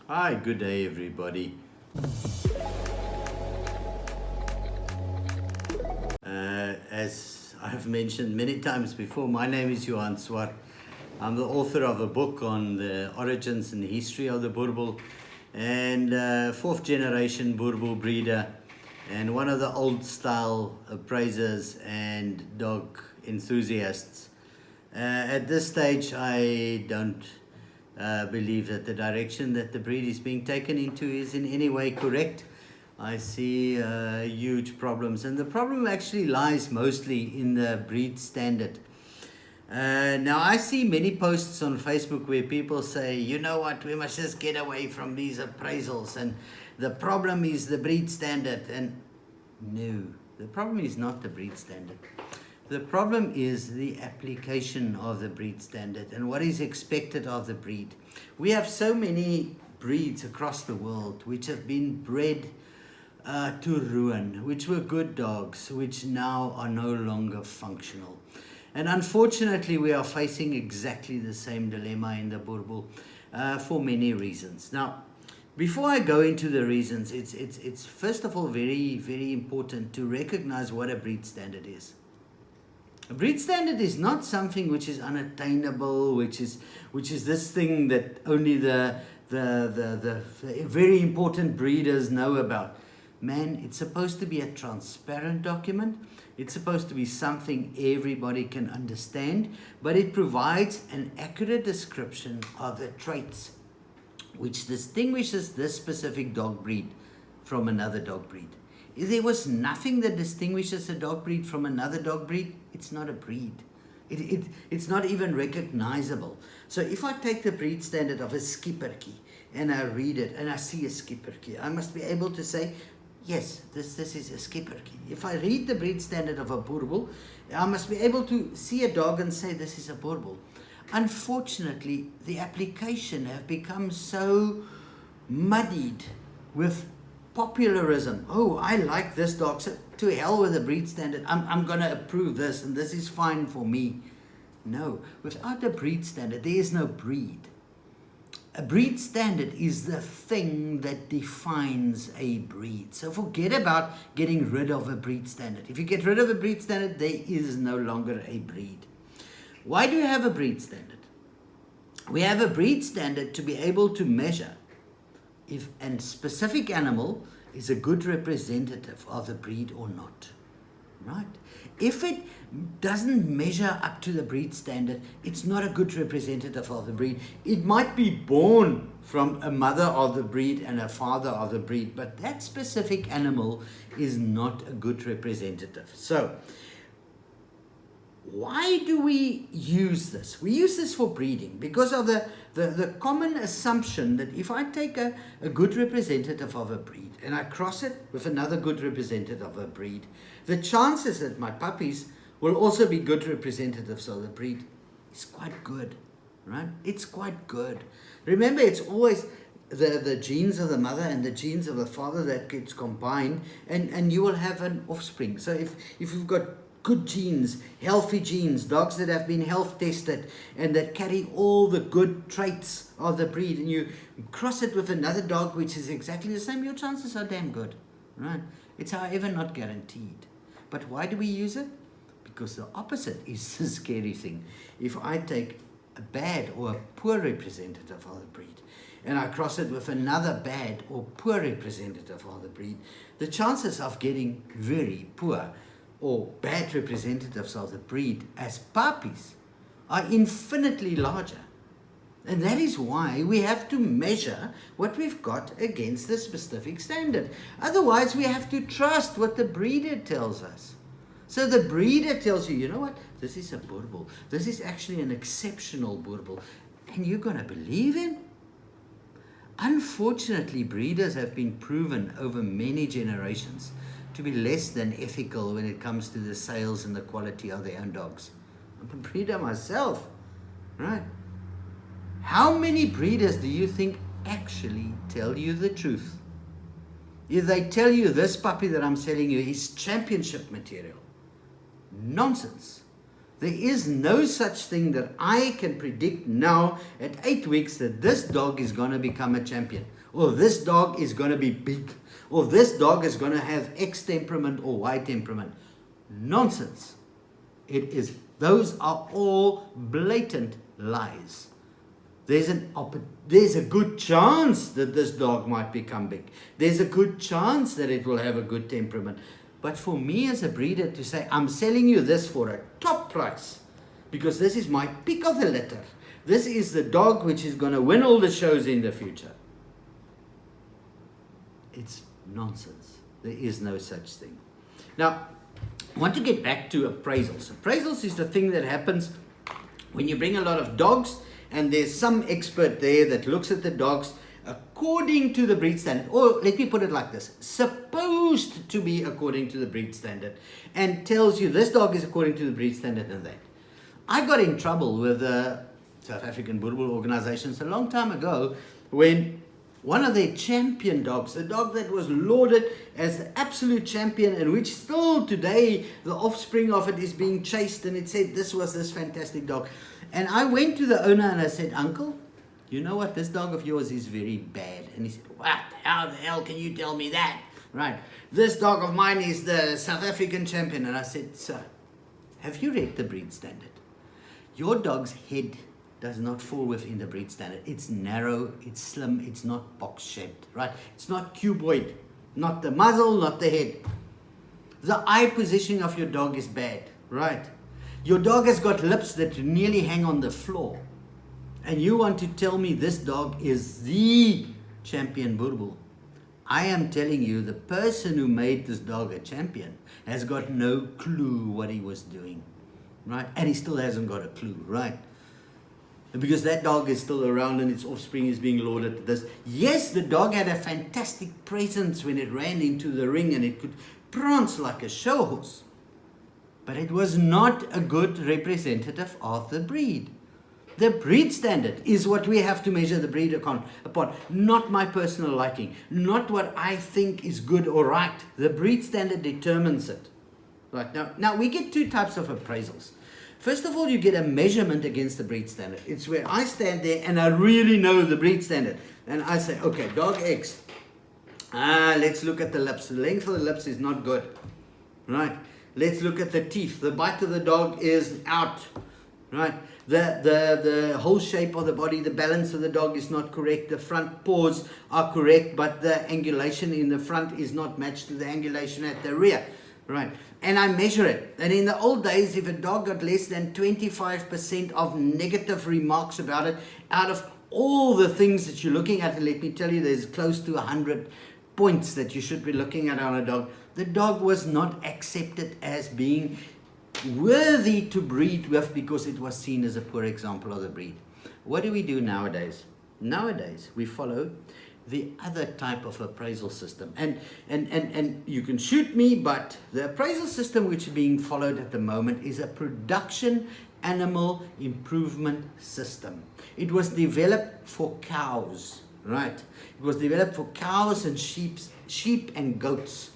Hi, good day everybody. As I've mentioned many times before, my name is Johan Swart. I'm the author of a book on the origins and the history of the Boerboel, and fourth generation Boerboel breeder, and one of the old style appraisers and dog enthusiasts. At this stage, I don't believe that the direction that the breed is being taken into is in any way correct. I see huge problems, and the problem actually lies mostly in the breed standard. Now, I see many posts on Facebook where people say, you know what, we must just get away from these appraisals, and the problem is the breed standard. And no, the problem is not the breed standard. The problem is the application of the breed standard and what is expected of the breed. We have so many breeds across the world which have been bred to ruin, which were good dogs, which now are no longer functional. And unfortunately, we are facing exactly the same dilemma in the Boerboel for many reasons. Now, before I go into the reasons, it's first of all very, very important to recognize what a breed standard is. A breed standard is not something which is unattainable, which is this thing that only the very important breeders know about. Man, it's supposed to be a transparent document. It's supposed to be something everybody can understand, but it provides an accurate description of the traits which distinguishes this specific dog breed from another dog breed. If there was nothing that distinguishes a dog breed from another dog breed, it's not a breed. It's not even recognizable. So if I take the breed standard of a skippertjie and I read it and I see a skippertjie, I must be able to say, yes, this is a skippertjie. If I read the breed standard of a Boerboel, I must be able to see a dog and say this is a Boerboel. Unfortunately, the application have become so muddied with popularism. Oh, I like this dog, so to hell with the breed standard. I'm going to approve this, and this is fine for me. No, without a breed standard, there is no breed. A breed standard is the thing that defines a breed. So forget about getting rid of a breed standard. If you get rid of a breed standard, there is no longer a breed. Why do you have a breed standard? We have a breed standard to be able to measure if a specific animal is a good representative of the breed or not, right? If it doesn't measure up to the breed standard, it's not a good representative of the breed. It might be born from a mother of the breed and a father of the breed, but that specific animal is not a good representative. So, why do we use this? We use this for breeding because of the common assumption that if I take a good representative of a breed and I cross it with another good representative of a breed, the chances that my puppies will also be good representatives of the breed is quite good, right? It's quite good. Remember, it's always the genes of the mother and the genes of the father that gets combined, and you will have an offspring. So if you've got good genes, healthy genes, dogs that have been health tested and that carry all the good traits of the breed, and you cross it with another dog which is exactly the same, your chances are damn good, right? It's however not guaranteed. But why do we use it? Because the opposite is the scary thing. If I take a bad or a poor representative of the breed and I cross it with another bad or poor representative of the breed, the chances of getting very poor or bad representatives of the breed as puppies are infinitely larger. And that is why we have to measure what we've got against the specific standard. Otherwise, we have to trust what the breeder tells us. So the breeder tells you, you know what, this is a Boerboel. This is actually an exceptional Boerboel. And you're going to believe him? Unfortunately, breeders have been proven over many generations to be less than ethical when it comes to the sales and the quality of their own dogs. I'm a breeder myself, right? How many breeders do you think actually tell you the truth? If they tell you this puppy that I'm selling you is championship material, nonsense. There is no such thing that I can predict now at 8 weeks that this dog is going to become a champion, or this dog is going to be big, or this dog is going to have X temperament or Y temperament. Nonsense. Those are all blatant lies. There's a good chance that this dog might become big. There's a good chance that it will have a good temperament. But for me as a breeder to say, I'm selling you this for a top price, because this is my pick of the litter. This is the dog which is going to win all the shows in the future. It's nonsense. There is no such thing. Now, I want to get back to appraisals. Appraisals is the thing that happens when you bring a lot of dogs and there's some expert there that looks at the dogs according to the breed standard, or let me put it like this, supposed to be according to the breed standard, and tells you this dog is according to the breed standard and that. I got in trouble with South African Boerboel organizations a long time ago when one of their champion dogs, the dog that was lauded as the absolute champion and which still today the offspring of it is being chased, and it said this was this fantastic dog. And I went to the owner and I said, Uncle, you know what, this dog of yours is very bad. And he said, what? How the hell can you tell me that? Right. This dog of mine is the South African champion. And I said, sir, have you read the breed standard? Your dog's head does not fall within the breed standard. It's narrow, it's slim, it's not box-shaped, right? It's not cuboid, not the muzzle, not the head. The eye positioning of your dog is bad, right? Your dog has got lips that nearly hang on the floor. And you want to tell me this dog is the champion Boerboel? I am telling you, the person who made this dog a champion has got no clue what he was doing, right? And he still hasn't got a clue, right? Because that dog is still around and its offspring is being lauded. Yes, the dog had a fantastic presence when it ran into the ring and it could prance like a show horse. But it was not a good representative of the breed. The breed standard is what we have to measure the breed upon, not my personal liking, not what I think is good or right. The breed standard determines it. Right, now we get two types of appraisals. First of all, you get a measurement against the breed standard. It's where I stand there and I really know the breed standard. And I say, okay, dog X, let's look at the lips. The length of the lips is not good. Right? Let's look at the teeth. The bite of the dog is out. Right? The whole shape of the body, the balance of the dog is not correct. The front paws are correct, but the angulation in the front is not matched to the angulation at the rear. Right? And I measure it. And in the old days, if a dog got less than 25% of negative remarks about it, out of all the things that you're looking at, and let me tell you, there's close to 100 points that you should be looking at on a dog, the dog was not accepted as being worthy to breed with because it was seen as a poor example of the breed. What do we do nowadays? Nowadays, we follow the other type of appraisal system. And you can shoot me, but the appraisal system which is being followed at the moment is a production animal improvement system. It was developed for cows, right? It was developed for cows and sheep and goats,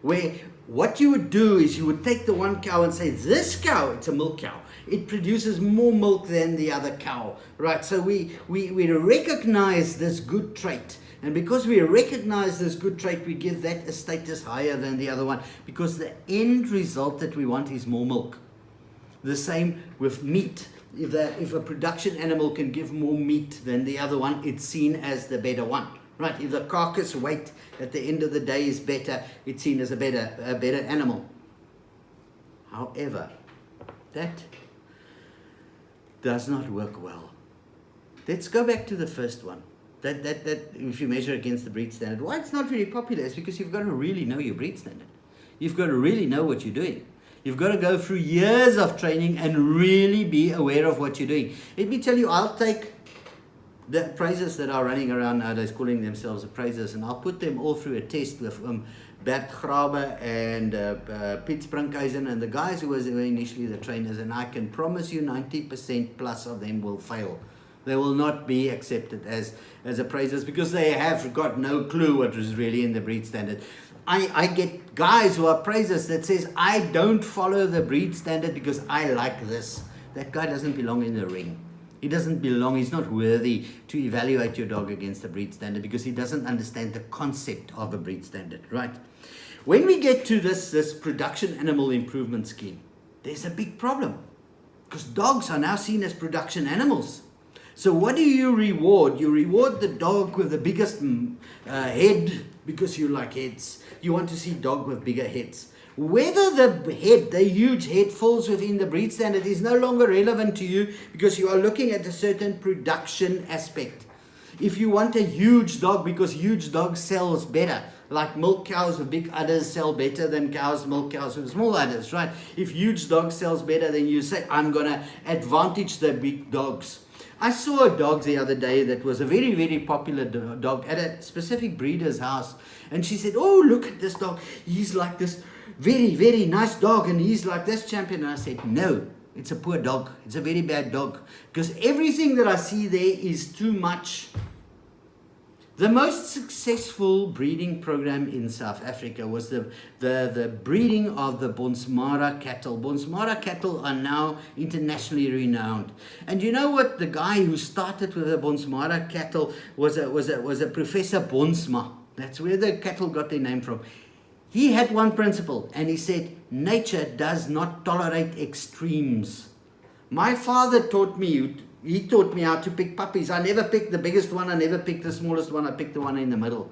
where what you would do is you would take the one cow and say, this cow, it's a milk cow. It produces more milk than the other cow, right? So we recognize this good trait. And because we recognize this good trait, we give that a status higher than the other one, because the end result that we want is more milk. The same with meat. If a production animal can give more meat than the other one, it's seen as the better one. Right? If the carcass weight at the end of the day is better, it's seen as a better animal. However, that does not work well. Let's go back to the first one. That if you measure against the breed standard, why it's not really popular is because you've got to really know your breed standard. You've got to really know what you're doing. You've got to go through years of training and really be aware of what you're doing. Let me tell you, I'll take the appraisers that are running around nowadays calling themselves appraisers, and I'll put them all through a test with Bert Grabe and Piet Sprinkhuizen and the guys who were initially the trainers, and I can promise you 90% plus of them will fail. They will not be accepted as appraisers because they have got no clue what is really in the breed standard. I get guys who are appraisers that says, I don't follow the breed standard because I like this. That guy doesn't belong in the ring. He doesn't belong, he's not worthy to evaluate your dog against the breed standard because he doesn't understand the concept of a breed standard, right? When we get to this production animal improvement scheme, there's a big problem because dogs are now seen as production animals. So what do you reward? You reward the dog with the biggest head because you like heads. You want to see dog with bigger heads. Whether the huge head falls within the breed standard is no longer relevant to you because you are looking at a certain production aspect. If you want a huge dog because huge dogs sells better, like milk cows with big udders sell better than milk cows with small udders, right? If huge dog sells better, then you say, I'm going to advantage the big dogs. I saw a dog the other day that was a very, very popular dog at a specific breeder's house. And she said, oh, look at this dog. He's like this very, very nice dog. And he's like this champion. And I said, no, it's a poor dog. It's a very bad dog. Because everything that I see there is too much. The most successful breeding program in South Africa was the breeding of the Bonsmara cattle. Bonsmara cattle are now internationally renowned. And you know what? The guy who started with the Bonsmara cattle was a Professor Bonsma. That's where the cattle got their name from. He had one principle, and he said, nature does not tolerate extremes. My father taught me, he taught me how to pick puppies. I never picked the biggest one, I never picked the smallest one, I picked the one in the middle.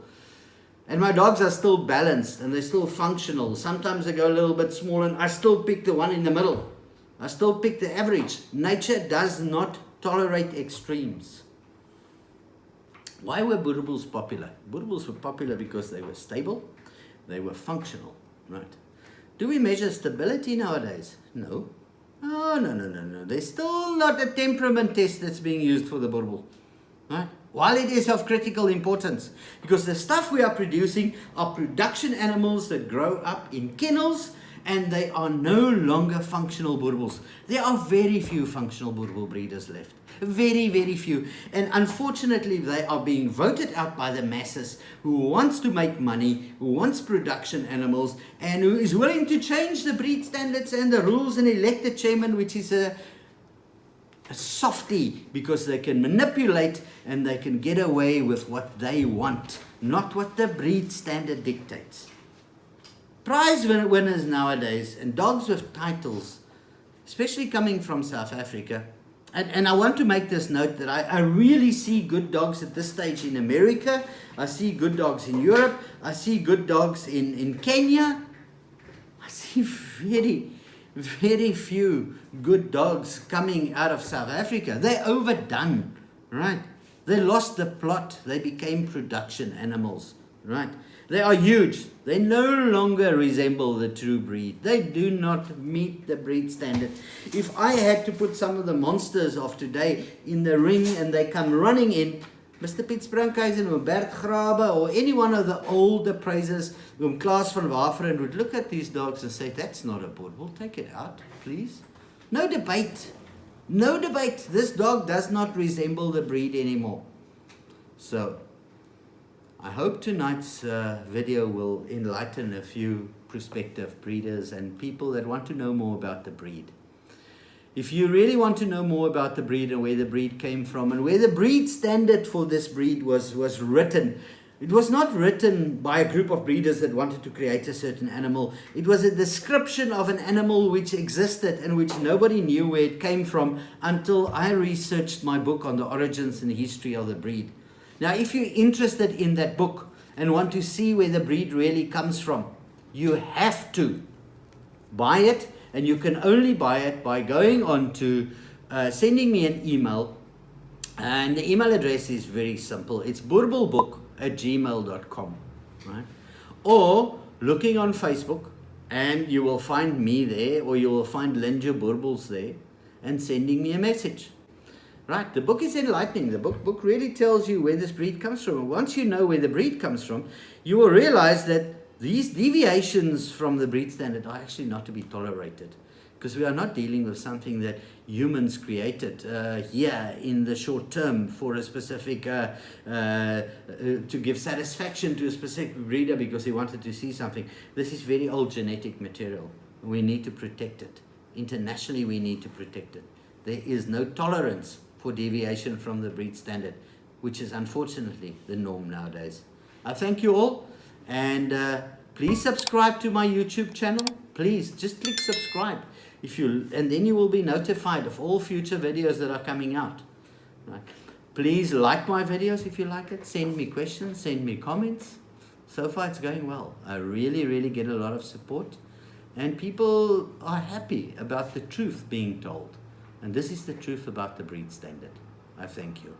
And my dogs are still balanced and they're still functional. Sometimes they go a little bit small and I still pick the one in the middle. I still pick the average. Nature does not tolerate extremes. Why were Boerboels popular? Boerboels were popular because they were stable, they were functional, right? Do we measure stability nowadays? No. Oh, no. There's still not a temperament test that's being used for the Boerboel, right? While it is of critical importance, because the stuff we are producing are production animals that grow up in kennels and they are no longer functional Boerboels. There are very few functional Boerboel breeders left. Very, very few. And unfortunately, they are being voted out by the masses who wants to make money, who wants production animals, and who is willing to change the breed standards and the rules and elect a chairman, which is a softie, because they can manipulate and they can get away with what they want, not what the breed standard dictates. Prize winners nowadays and dogs with titles, especially coming from South Africa, and I want to make this note that I really see good dogs at this stage in America. I see good dogs in Europe. I see good dogs in Kenya. I see very, very few good dogs coming out of South Africa. They're overdone, right? They lost the plot. They became production animals, right? They are huge. They no longer resemble the true breed. They do not meet the breed standard. If I had to put some of the monsters of today in the ring and they come running in, Mr. Piet Sprankhuisen or Bert Grabe or any one of the old appraisers, Klaas van Waveren, would look at these dogs and say, that's not a Boerboel, take it out, please. No debate. No debate. This dog does not resemble the breed anymore. So, I hope tonight's video will enlighten a few prospective breeders and people that want to know more about the breed. If you really want to know more about the breed and where the breed came from and where the breed standard for this breed was written, it was not written by a group of breeders that wanted to create a certain animal. It was a description of an animal which existed and which nobody knew where it came from until I researched my book on the origins and history of the breed. Now, if you're interested in that book and want to see where the breed really comes from, you have to buy it, and you can only buy it by going on to sending me an email, and the email address is very simple. It's boerboelbook@gmail.com, right? Or looking on Facebook, and you will find me there, or you will find Linja Boerboels there, and sending me a message. Right, the book is enlightening. The book really tells you where this breed comes from. And once you know where the breed comes from, you will realize that these deviations from the breed standard are actually not to be tolerated. because we are not dealing with something that humans created here in the short term for a specific, to give satisfaction to a specific breeder because he wanted to see something. This is very old genetic material. We need to protect it. Internationally, we need to protect it. There is no tolerance for deviation from the breed standard, which is unfortunately the norm nowadays. I thank you all, and please subscribe to my YouTube channel. Please just click subscribe, and then you will be notified of all future videos that are coming out. Right. Please like my videos if you like it. Send me questions, send me comments. So far it's going well. I really get a lot of support, and people are happy about the truth being told. And this is the truth about the breed standard. I thank you.